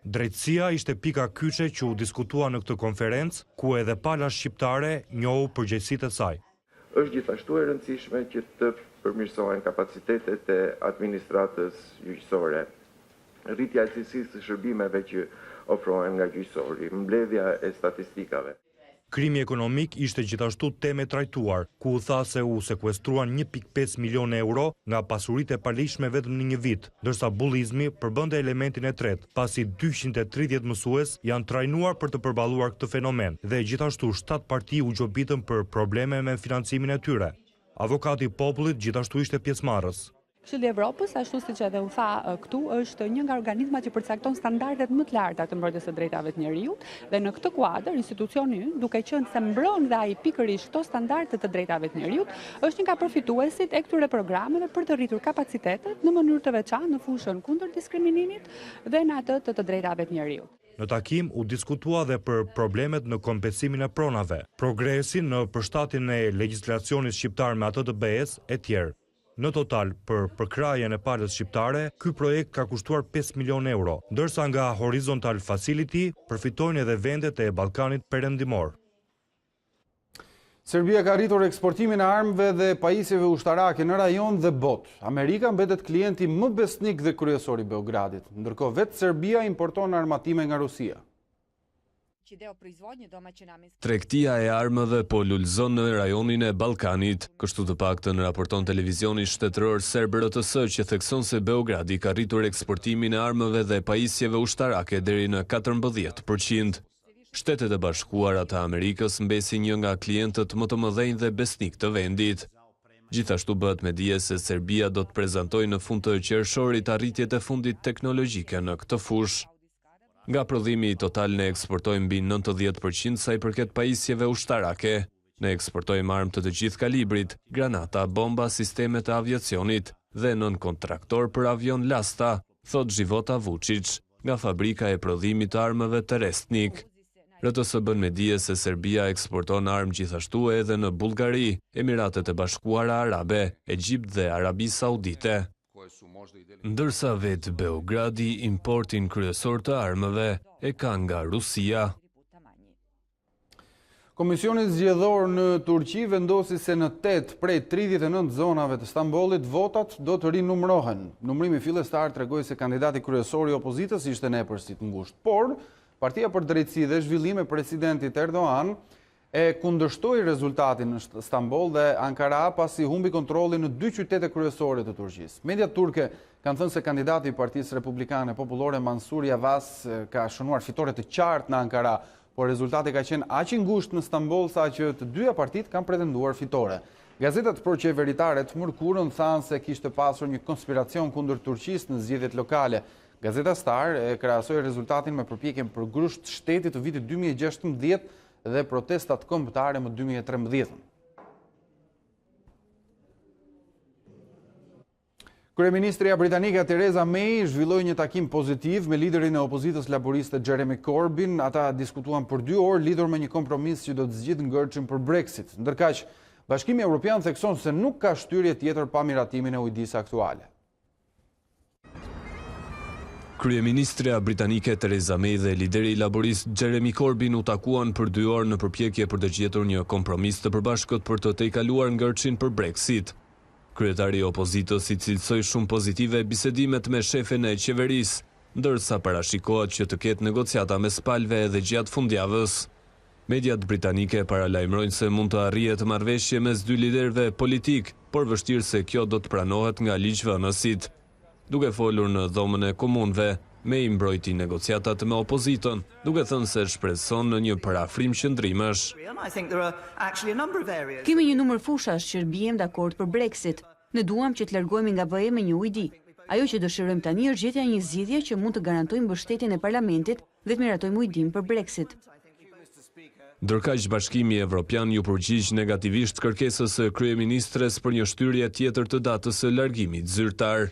Drejtësia ishte pika kyçe që u diskutua në këtë konferencë, ku edhe pala shqiptare njohu përgjegjësitë e saj. Është gjithashtu e rëndësishme që të përmirësohen kapacitetet e administratës gjyqësore, rritja e cilësisë së shërbimeve që ofrohen nga gjyqësori, mbledhja e statistikave. Krimi ekonomik ishte gjithashtu temë e trajtuar, ku u tha se u sekuestruan 1.5 milion euro nga pasuritë e palishme vetëm në një vit, ndërsa bullizmi përbënte elementin e tretë, pasi 230 mësues janë trajnuar për të përballuar këtë fenomen dhe gjithashtu 7 parti u gjobitën për probleme me financimin e tyre. Avokati I popullit gjithashtu ishte pjesëmarrës. Këshilli I Evropës, ashtu siç edhe u tha këtu, është një nga organizmat që përcakton standardet më të larta të mbrojtjes së drejtave të njerëzit dhe në këtë kuadër institucioni ynë, duke qenë se mbron dhe ai pikërisht këto standarde të drejtave të njerëzit, është një nga përfituesit e këtyre programeve për të rritur kapacitetet në mënyrë të veçantë në fushën kundër diskriminimit dhe në atë të drejtave të njerëzit. Në takim u diskutua dhe për problemet në kompensimin e pronave, progresin në përshtatjen e legjislacionit shqiptar me atë të BE-s e tjerë. Në total, për përkrajen e palës shqiptare, ky projekt ka kushtuar 5 milion euro, ndërsa nga Horizontal Facility përfitojnë edhe vendet e Ballkanit Perëndimor. Serbia ka rritur eksportimin e armëve dhe pajisjeve ushtarake në rajon dhe botë. Amerika mbetet klienti më besnik dhe kryesor I Beogradit, ndërkohë vetë Serbia importon armatime nga Rusia. Tregtia e armëve po lulëzon në rajonin e Ballkanit, kështu të paktën raporton televizioni shtetëror serb RTS që thekson se Beogradi ka rritur eksportimin e armëve dhe pajisjeve ushtarake deri në 14%. Shtetet e Bashkuara të Amerikës mbesin një nga klientët më të mëdhenj dhe besnik të vendit. Gjithashtu bëhet me dije se Serbia do të prezantojë në fund të qershorit arritjet e fundit teknologjike në këtë fushë. Nga prodhimi total ne eksportojmë mbi 90% sa I përket pajisjeve ushtarake. Ne eksportojmë armë të gjithë kalibrit, granata, bomba, sistemet e aviacionit dhe nën kontraktor për avion lasta, thot Života Vučić, nga fabrika e prodhimit të armëve të Restnik. RTS bën me dije se Serbia eksporton armë gjithashtu edhe në Bullgari, Emiratet e Bashkuara Arabe, Egjipt dhe Arabi Saudite. Ndërsa vetë Beogradi importin kryesor të armëve e ka nga Rusia. Komisioni zgjedhor në Turqi vendosi se në 8 prej 39 zonave të Stambollit votat do të rinumërohen. Numërimi fillestar tregoi se kandidati kryesor I opozitës ishte nepërsit ngushtë, por Partia për Drejtësi dhe Zhvillim e presidentit Erdogan e kundërshtoi rezultatin në Stamboll dhe Ankara pasi humbi kontrollin në 2 qytete kryesore të Turqisë. Mediat turke kanë thënë se kandidati I Partisë Republikane Popullore Mansur Yavaş ka shënuar fitore të qartë në Ankara, por rezultati ka qenë aq I ngushtë në Stamboll sa që të dyja partitë kanë pretenduar fitore. Gazetat proqeveritare të mërkurën thanë se kishte pasur një konspiracion kundër Turqisë në zgjedhjet lokale. Gazeta Star e krahasoi rezultatin me përpjekjen për grusht shtetit të vitit 2016 dhe protestat kombëtare më 2013. Kryeministrja britanike Theresa May zhvilloi një takim pozitiv me liderin e opozitës laboriste Jeremy Corbyn. Ata diskutuan për 2 orë lidhur me një kompromis që do të zgjidhë ngërçin për Brexit. Ndërkaq, Bashkimi Evropian thekson se nuk ka shtyrje tjetër pa miratimin e ujdisë aktuale. Kryeministrea britanike Theresa May dhe lideri laborist Jeremy Corbyn u takuan për 2 orë në përpjekje për të gjetur një kompromis të përbashkët për të tejkaluar ngërçin për Brexit. Kryetari i opozitës i cilësoi shumë pozitive bisedimet me shefin e qeverisë, ndërsa parashikohet që të ketë negociata mes palëve edhe gjatë fundjavës. Mediat britanike paralajmërojnë se mund të arrihet marrëveshje mes 2 liderëve politik, por vështirë se kjo do të pranohet nga ligjvënësit. Duke folur në dhomën e komunëve, May mbrojti negociatat me opozitën, duke thënë se shpreson në një parafrim qëndrimësh. Kemi një numër fushash që bijem dakord për Brexit. Ne duam që të largohemi nga BE me një ujdi. Ajo që dëshirojmë tani është gjetja një zgjidhje që mund të garantojmë mbështetjen e parlamentit dhe të miratojmë ujdim për Brexit. Ndërkaq Bashkimi Evropian ju përgjigj negativisht kërkesës së kryeministres për një shtyrje tjetër të datës së largimit zyrtar.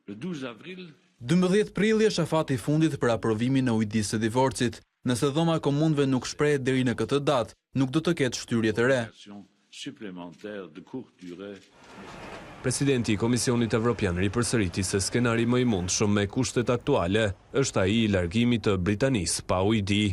12 prilli është afati i fundit për aprovimin e ujdisë së divorcit. Nëse dhoma e komunëve nuk shprehet deri në këtë datë, nuk do të ketë shtyrje të re. Presidenti i Komisionit Evropian ripërsëriti se skenari më i mundshëm me kushtet aktuale është ai i largimit të Britanisë pa ujdi.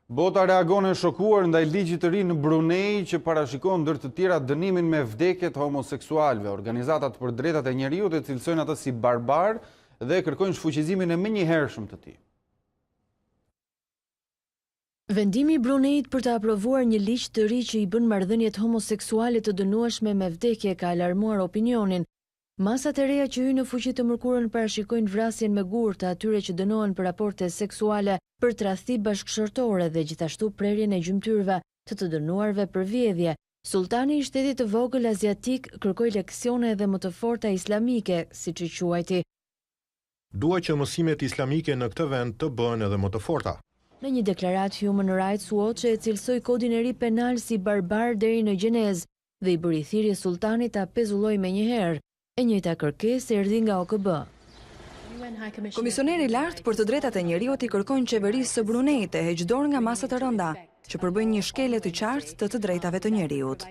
Bota reagon e shokuar ndaj ligjit të ri në Brunei që parashikon ndër të tjera dënimin me vdekje të homoseksualëve. Organizatat për drejtat e njeriut e cilësojnë ata si barbar dhe kërkojnë shfuqizimin e menjëhershëm të tij. Vendimi i Bruneit për të aprovuar një ligj të ri që i bën marrëdhëniet homoseksuale të dënueshme me vdekje ka alarmuar opinionin. Masat e reja që hynë në fuqi të mërkurën parashikojnë vrasjen me gurë të atyre që dënohen për raporte seksuale, për tradhti bashkëshortore dhe gjithashtu prerjen e gjymtyrëve të dënuarve për vjedhje. Sultani i shtetit të vogël aziatik kërkoi leksione edhe më të forta islamike, siç i quajti. Dua që mësimet islamike në këtë vend të bëhen edhe më të forta. Në një deklarat Human Rights Watch e cilësoi kodin e ri penal si barbar deri në gjenez dhe i bëri thirrje sultanit ta pezullojë menjëherë. E njëjta kërkesë erdhi nga OKB. Komisioneri i lartë për të drejtat e njeriut i kërkon qeverisë së Bruneit të heqë dorë nga masat e rënda, që përbëjnë një shkelje të qartë të drejtave të njeriut.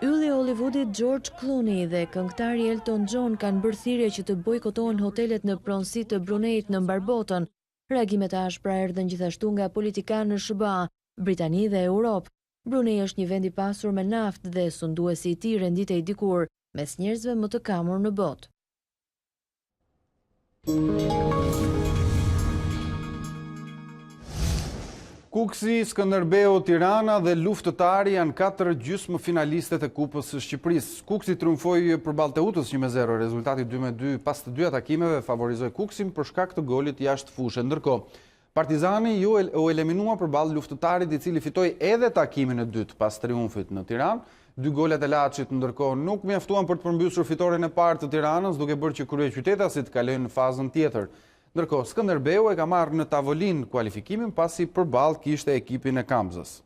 Ylli i Hollywoodit George Clooney dhe këngëtari Elton John kanë bërë thirrje që të bojkotohen hotelet në pronësi të Bruneit në mbar botën. Reagimet e ashpra erdhën gjithashtu nga politikanë në SBA, Britani dhe Europë. Brunei është një vend i pasur me naftë dhe sunduesi i tij renditej dikur mes njerëzve më të kamur në botë. Kuksi, Skënderbeu, Tirana dhe Luftëtari janë 4 gjysmëfinalistët e Kupës së Shqipërisë. Kuksi triumfoi përballë Teutës 1-0. Rezultati 2-2 pas të 2 takimeve favorizoi Kuksin për shkak të golit jashtë fushë. Ndërkohë, Partizani u eliminua përballë Luftëtarit, i cili fitoi edhe takimin e dytë pas triumfit në Tiranë. 2 golet e Laçit ndërkohë nuk mjaftuan për të përmbyshur fitoren e parë të Tiranës, duke bërë që kryeqytetasit kalojnë në fazën tjetër. Ndërkohë, Skënderbeu e ka marrë në tavolinë kualifikimin pasi përballë kishte ekipin e Kamzës.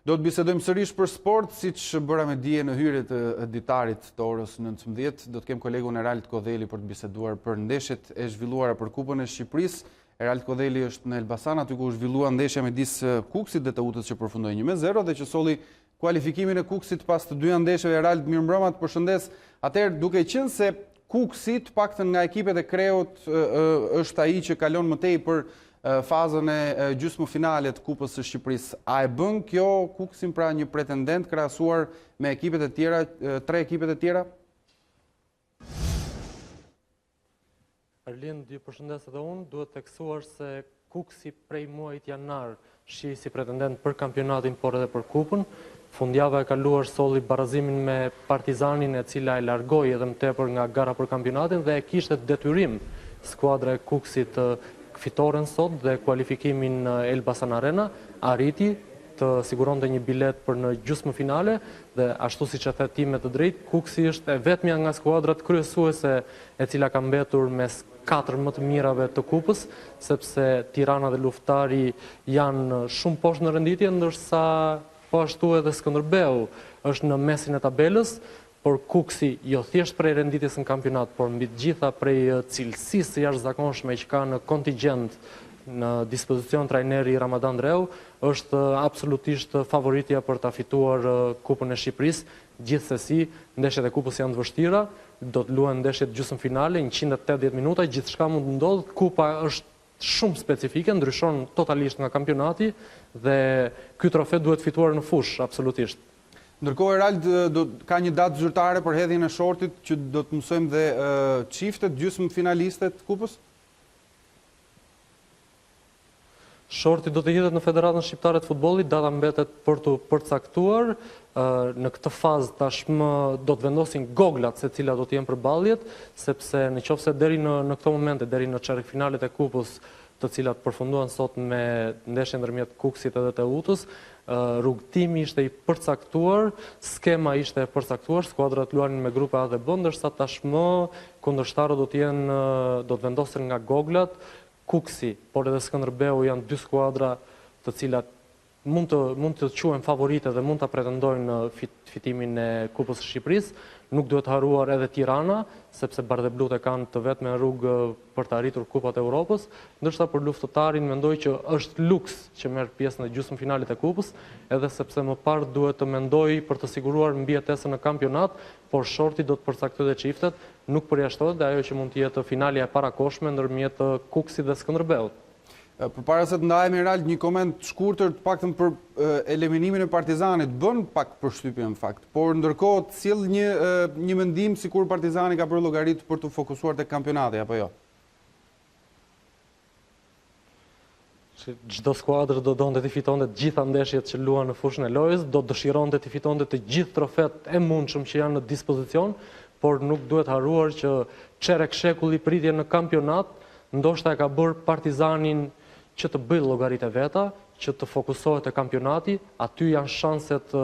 Do të bisedojmë sërish për sport, siç bëra me dije në hyrje të Ditarit të orës 19. Do të kem kolegun Erald Kodheli për të biseduar për ndeshjet e zhvilluara për Kupën e Shqipërisë. Erald Kodheli është në Elbasan, aty ku u zhvillua ndeshja midis Kuksit dhe Teutës që përfundoi 1-0 dhe që solli kualifikimin e Kuksit pas të 2 ndeshjeve. Erald, mirëmbrëma, të përshëndes. Atëherë, duke qenë se Kuksi, të paktën nga ekipet e Kreut, është ai që kalon më tej për fazën e gjysmëfinale të Kupës së Shqipërisë. A e bën kjo Kuksin pra një pretendent krahasuar me ekipet e tjera, 3 ekipet e tjera? Erlind, ju përshëndes edhe unë, duhet teksuar se Kuksi prej muajit janar shi si pretendent për kampionatin, por edhe për Kupën. Fundjava e kaluar solli barazimin me Partizanin, e cila e largoi edhe më tepër nga gara për kampionatin dhe kishte detyrim skuadra e Kuksit fitoren sot dhe kualifikimin në Elbasan Arena, arriti të siguronte një bilet për në gjysmëfinale dhe ashtu siç e the ti me të drejtë, Kuksi është e vetmja nga skuadrat kryesuese e cila ka mbetur mes 4 më të mirave të Kupës, sepse Tirana dhe Luftari janë shumë poshtë në renditje, ndërsa po ashtu edhe Skënderbeu është në mesin e tabelës, por Kuksi jo thjesht prej renditjes në kampionat, por mbi të gjitha prej cilësisë së jashtëzakonshme që ka në kontingjent në dispozicion trajneri Ramadan Dreu, është absolutisht favoritja për ta fituar Kupën e Shqipërisë. Gjithsesi, ndeshjet e kupës janë të vështira, do të luajnë ndeshjet gjysmëfinale, 180 minuta, gjithçka mund të ndodhë, kupa është shumë specifike, ndryshon totalisht nga kampionati dhe ky trofe duhet fituar në fush, absolutisht. Ndërkohë, Erald, ka një datë zyrtare për hedhjen e shortit që do të mësojmë dhe çiftet gjysmëfinalistët të kupës? Shorti do të jetet në Federatën Shqiptare të Futbollit, data mbetet për të përcaktuar. Në këtë fazë tashmë do të vendosin goglat se cilat do të jenë përballjet, sepse nëse deri në këto momente, deri në çerkfinalet e kupës, të cilat përfunduan sot me ndeshjen ndërmjet Kukësit edhe Teutës, rrugtimi ishte i përcaktuar, skema ishte e përcaktuar, skuadrat luanin me grupe A dhe B, ndërsa tashmë kundërshtarët do të vendosen nga goglat. Kukësi, por edhe Skënderbeu janë dy skuadra të cilat mund të quhen favorite dhe mund të pretendojnë në fitimin e Kupës së Shqipërisë. Nuk duhet haruar edhe Tirana, sepse bardheblut e kanë të vetme rrugë për të arritur Kupat e Europës, ndërsa për luftëtarin mendoj që është luks që merr pjesë në gjysmëfinalet e Kupës, edhe sepse më parë duhet të mendoj për të siguruar mbijetesën në kampionat, por shorti do të përcaktojë dhe çiftet, nuk përjashtohet dhe ajo që mund të jetë finalja e parakohshme ndërmjet Kukësit dhe Skënderbeut. Përpara se të ndajemi, Erald, një koment shkurtër të paktën për eliminimin e Partizanit, bën pak përshtypje në fakt, por ndërkohë të sjell një mendim sikur Partizani ka bërë llogarit për të fokusuar tek kampionati apo jo. Çdo skuadër do donte të fitonte të gjitha ndeshjet që luan në fushën e lojës, do dëshironte të fitonte të gjithë trofet e mundshëm që janë në dispozicion, por nuk duhet haruar që çerek shekulli pritje në kampionat, ndoshta e ka bërë Partizanin që të bëjë llogaritë veta, që të fokusohet te kampionati, aty janë shanset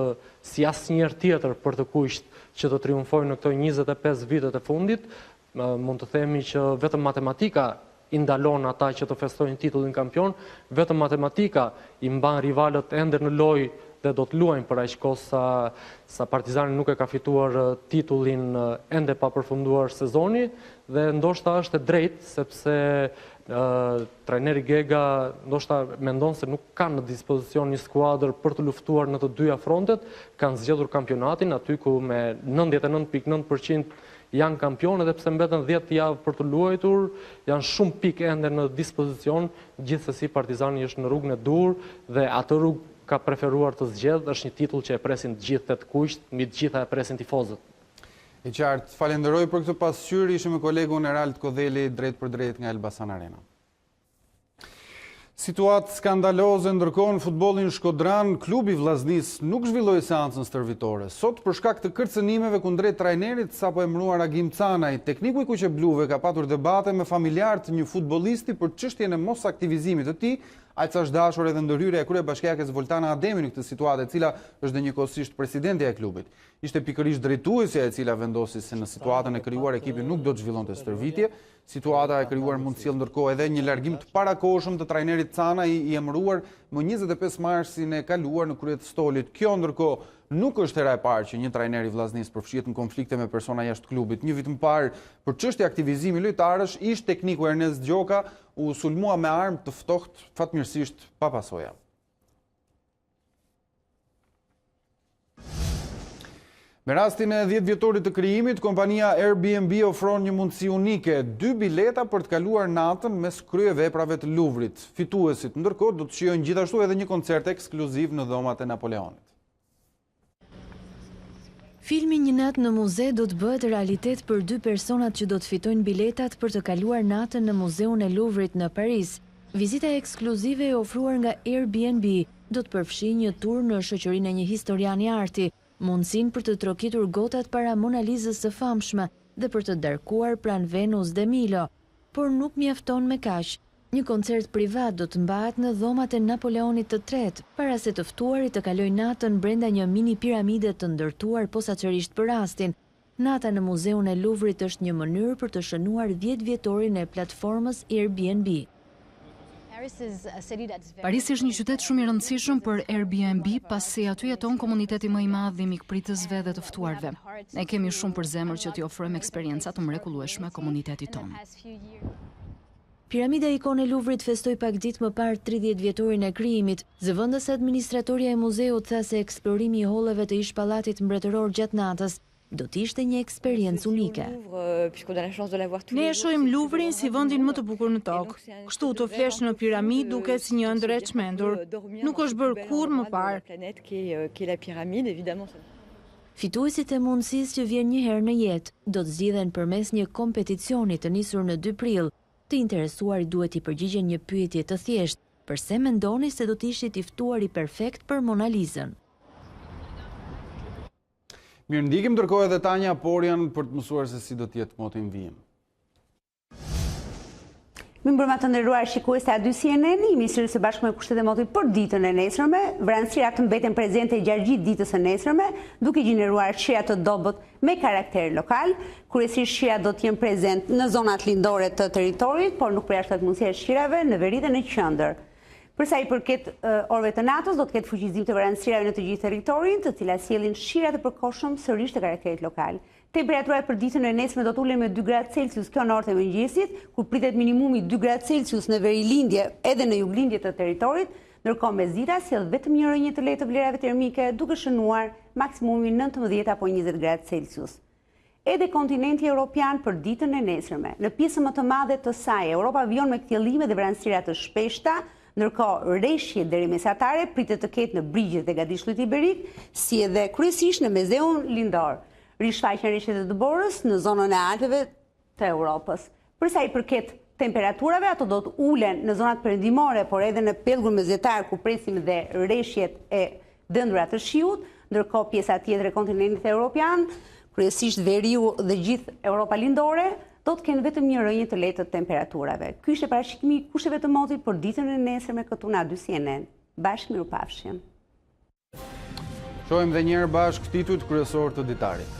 si asnjëherë tjetër për të kuqt që të triumfojnë në këto 25 vitet e fundit. Mund të themi që vetëm matematika i ndalon ata që të festojnë titullin kampion, vetëm matematika i mban rivalët ende në lojë dhe do të luajnë për aq kohë sa Partizani nuk e ka fituar titullin ende pa përfunduar sezoni, dhe ndoshta është e drejtë sepse trajneri Gega ndoshta mendon se nuk kanë në dispozicion një skuadër për të luftuar në të dyja frontet, kanë zgjedhur kampionatin aty ku me 99.9% janë kampionë, edhe pse mbeten 10 javë për të luajtur, janë shumë pikë ende në dispozicion, gjithsesi Partizani është në rrugën e dur dhe atë rrugë ka preferuar të zgjedhë, është një titull që e presin të gjithë të kuqt, mbi të gjitha e presin tifozët. E qartë, falenderoj për këtë pasqyrë, ishim me kolegun Erald Kodheli drejt për drejt nga Elbasan Arena. Situatë skandaloze ndërkohë në futbollin shkodran, klubi Vllaznis nuk zhvilloi seancën stërvitore. Sot për shkak të kërcënimeve kundrejt trajnerit sapo emëruar Agim Canaj, tekniku i kuqebluve ka patur debate me familjarët të një futbollisti për çështjen e mos aktivizimit të tij, aq sa është dashur edhe ndërhyrja e kryebashkiakes Voltana Ademi në këtë situatë, e cila është dhe njëkohësisht presidentja e klubit. Ishte pikërisht drejtuesja e cila vendosi se në situatën e krijuar ekipi nuk do të zhvillonte stërvitje. Situata e krijuar mund të sjellë ndërkohë edhe një largim të parakohshëm të trajnerit Cana i emëruar më 25 marsin e kaluar në krye të stolit. Kjo ndërkohë nuk është hera e parë që një trajner i Vllaznis përfshihet në konflikte me persona jashtë klubit. Një vit më parë, për çështje aktivizimi lojtarësh, ish tekniku Ernest Gjoka u sulmua me armë të ftohtë, fatmirësisht pa pasoja. Me rastin e 10 vjetorit të krijimit, kompania Airbnb ofron një mundësi unike, 2 bileta për të kaluar natën mes kryeveprave të Luvrit. Fituesit ndërkohë do të shijojnë gjithashtu edhe një koncert ekskluziv në dhomat e Napoleonit. Filmi Një natë në muze do të bëhet realitet për 2 personat që do të fitojnë biletat për të kaluar natën në Muzeun e Luvrit në Paris. Vizita ekskluzive e ofruar nga Airbnb do të përfshijë një tur në shoqërinë e një historiani arti, mundësinë për të trokitur gotat para Mona Lisës së famshme dhe për të darkuar pranë Venus de Milo, por nuk mjafton me kaq. Një koncert privat do të mbahet në dhomat e Napoleonit të tretë, para se të ftuarit të kalojnë natën brenda një mini piramide të ndërtuar posaçërisht për rastin. Nata në Muzeun e Luvrit është një mënyrë për të shënuar 10 vjetorin e platformës Airbnb. Parisi është një qytet shumë i rëndësishëm për Airbnb, pasi aty jeton komuniteti më i madh i mikpritësve dhe të ftuarve. Ne kemi shumë për zemër që t'i ofrojmë eksperienca të mrekullueshme komunitetit tonë. Piramida ikone Luvrit festoi pak ditë më parë 30 vjetorin e krijimit. Zëvendës administratorja e muzeut tha se eksplorimi i holleve të ish pallatit mbretëror gjatë natës do të ishte një eksperiencë unike. Ne e shohim Luvrin si vendin më të bukur në tokë. Kështu të flesh në piramidë duket si një ëndër e çmendur. Nuk është bërë kurrë më parë. Fituesit e mundësisë që vjen një herë në jetë do të zgjidhen përmes një kompeticioni të nisur në 2 prill. Të interesuarit duhet i përgjigjen një pyetje të thjeshtë: pse mendoni se do të ishit i ftuari perfekt për Mona Lisën? Mirë ndikim, ndërkohë edhe Tanja Porjan për të mësuar se si do t'jetë moti në vijim. Mirëmbrëma të nderuar shikues të A2 CNN, jemi sërish së bashku me kushtet e motit për ditën e nesërme. Vranësirat të mbeten prezente gjatë gjithë ditës së nesërme, duke gjeneruar shira të dobët me karakter lokal. Kryesisht shirat do të jenë prezent në zonat lindore të territorit, por nuk përjashtohet mundësia e shirave në veri dhe në qendër. Përsa i përket orëve të natës, do të ketë fuqizim të vranësirave në të gjithë territorin, të cilat sjellin shira të përkohshëm sërish të karakterit lokal. Temperaturat për ditën e nesërme do të ulen me 2 gradë Celsius kjo në orët e mëngjesit, kur pritet minimumi 2 gradë Celsius në verilindje edhe në juglindje të territorit, ndërkohë mesdita sjell vetëm një rënje të lehtë të vlerave termike, duke shënuar maksimumi 19 apo 20 gradë Celsius. Edhe kontinenti evropian për ditën e nesërme. Në pjesën më të madhe të saj, Europa vjon me kthjellime dhe vranësira të shpeshta, ndërkohë rreshje deri mesatare pritet të ketë në brigjet dhe gadishullit iberik, si edhe kryesisht në mezeun lindor. Rishfaqen rreshjet e dëborës në zonën e Alpeve të Europës. Përsa i përket temperaturave, ato do të ulen në zonat perëndimore, por edhe në pellgun mesatar ku presim dhe rreshjet e dëndura të shiut, ndërkohë pjesa tjetër e kontinentit evropian, kryesisht veriu dhe gjithë Europa lindore, do të kenë vetëm një rënje të lehtë të temperaturave. Ky ishte parashikimi i kushteve të motit për ditën e nesërme këtu në A2 CNN. Bashkë mirupafshim. Shohim dhe njerë bashkë titujt kryesor të ditarit.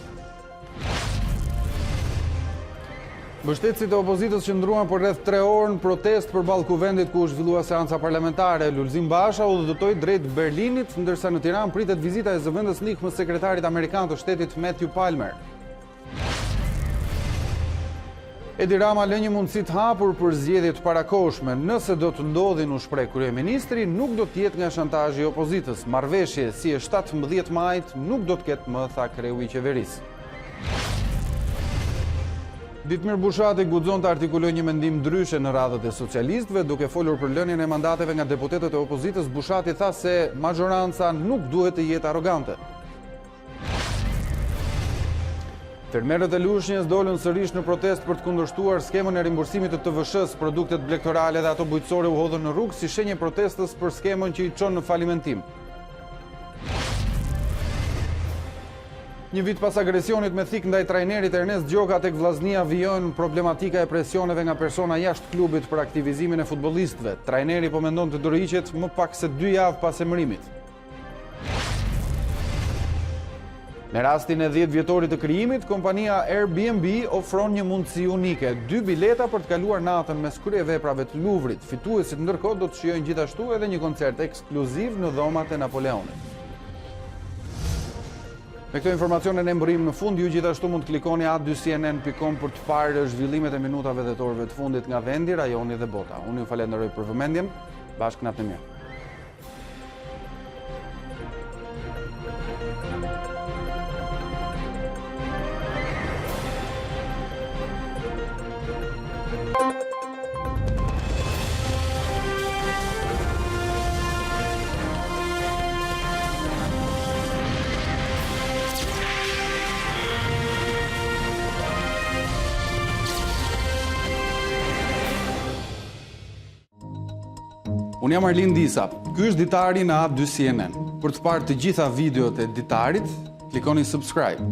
Mbështetësit e opozitës qëndruan për rreth 3 orë në protest përballë kuvendit ku u zhvillua seanca parlamentare. Lulzim Basha udhëtoi drejt Berlinit, ndërsa në Tiranë pritet vizita e zëvendësnik me sekretarit amerikan të shtetit Matthew Palmer. Edi Rama lë një mundësi të hapur për zgjedhje të parakohshme. Nëse do të ndodhin, u shpreh kryeministri, nuk do të jetë nga shantazhi i opozitës. Marrëveshje si e 17 majit nuk do të ketë më, tha kreu i qeverisë. Ditmir Bushati guxon të artikulojë një mendim ndryshe në radhët e socialistëve, duke folur për lënien e mandateve nga deputetët e opozitës. Bushati tha se majoranca nuk duhet të jetë arrogante. Fermerët e Lushnjës dolën sërish në protest për të kundërshtuar skemën e rimbursimit të TVSH-s, produktet blegtorale dhe ato bujqësore u hodhën në rrugë si shenjë protestës për skemën që i çon në falimentim. Një vit pas agresionit me thik ndaj trajnerit Ernest Gjoka tek vllaznia vijojnë problematika e presioneve nga persona jashtë klubit për aktivizimin e futbollistëve. Trajneri po mendon të dorëhiqet më pak se 2 javë pas emërimit. Në rastin e 10 vjetorit të krijimit, kompania Airbnb ofron një mundësi unike, 2 bileta për të kaluar natën mes kryeveprave të Luvrit. Fituesit ndërkohë do të shijojnë gjithashtu edhe një koncert ekskluziv në dhomat e Napoleonit. Me këto informacione ne mbërrim në fund, ju gjithashtu mund të klikoni a2cnn.com për të parë zhvillimet e minutave dhe të orëve të fundit nga vendi, rajoni dhe bota. Unë ju falenderoj për vëmendjen, bashkë natë mirë. Unë jam Arlin Disa, ky është Ditari në A2 CNN. Për të parë të gjitha videot e Ditarit, klikoni subscribe.